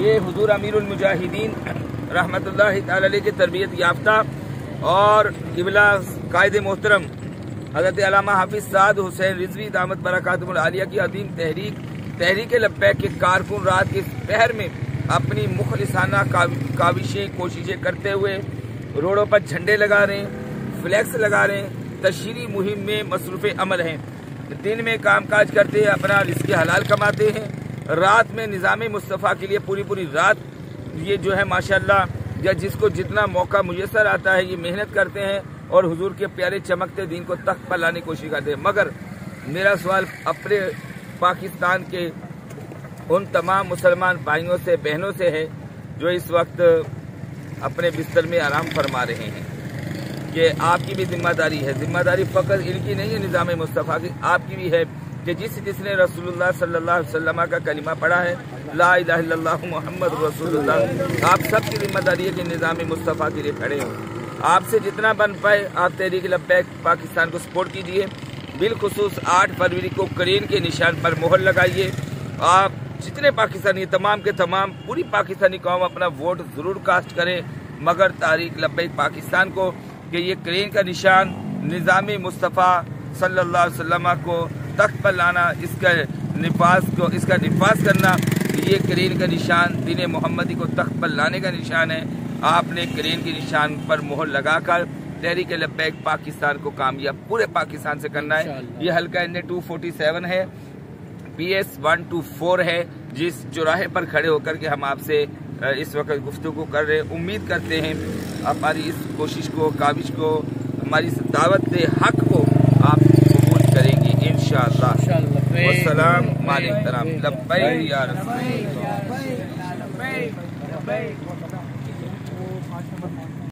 ये हुजूर अमीरुल मुजाहिदीन रहमतुल्लाहि तआला अलैह की तरबियत याफ्ता और क़िबला कायदे मोहतरम हज़रत अल्लामा हाफिज़ साद हुसैन रिजवी दामत बरकातुहुल आलिया की अदीम तहरीक लब्बैक के कारकुन रात के पहर में अपनी मुखलिसाना काविशें कोशिशें करते हुए रोडों पर झंडे लगा रहे हैं, फ्लैक्स लगा रहे हैं, तशहीरी मुहिम में मसरूफ़ अमल हैं। दिन में कामकाज करते हैं, अपना रिज़्क़ हलाल कमाते हैं, रात में निज़ाम मुस्तफ़ा के लिए पूरी रात ये जो है माशाअल्लाह या जिसको जितना मौका मुयस्सर आता है ये मेहनत करते हैं और हुजूर के प्यारे चमकते दीन को तख्त पर लाने की कोशिश करते हैं। मगर मेरा सवाल अपने पाकिस्तान के उन तमाम मुसलमान भाइयों से बहनों से है जो इस वक्त अपने बिस्तर में आराम फरमा रहे हैं कि आपकी भी जिम्मेदारी है। जिम्मेदारी फ़कत इनकी नहीं है, निज़ाम मुस्तफ़ा की आपकी भी है कि जिसने रसूलुल्लाह सल्लल्लाहु अलैहि वसल्लम का कलिमा पढ़ा है, ला इलाहा इल्लल्लाहु मुहम्मद रसूलुल्लाह, आप सबकी जिम्मेदारी है कि निज़ाम मुस्तफ़ा के लिए खड़े हों। आपसे जितना बन पाए आप तहरीक लब्बैक पाकिस्तान को सपोर्ट कीजिए। बिलखुसूस 8 फरवरी को क्रेन के निशान पर मोहर लगाइए। आप जितने पाकिस्तानी तमाम के तमाम पूरी पाकिस्तानी कौम अपना वोट ज़रूर कास्ट करें, मगर तहरीक लब्बैक पाकिस्तान को कि ये क्रेन का निशान निज़ाम मुस्तफ़ा सल्लल्लाहु अलैहि वसल्लम को तख्त पर लाना, इसका निफाज करना, ये क्रेन का निशान दीन मोहम्मदी को तख्त पर लाने का निशान है। आपने क्रेन के निशान पर मोहर लगाकर तहरीक लब्बैक पाकिस्तान को कामयाब पूरे पाकिस्तान से करना है। ये हल्का NA 247 है, PS 124 है, जिस चौराहे पर खड़े होकर के हम आपसे इस वक्त गुफ्तगू कर रहे हैं। उम्मीद करते हैं हमारी इस कोशिश को, काविश को, हमारी इस दावत हक को आप कबूल करेंगी इंशाअल्लाह। वस्सलाम वालेकुम लब्बैक या रसूल।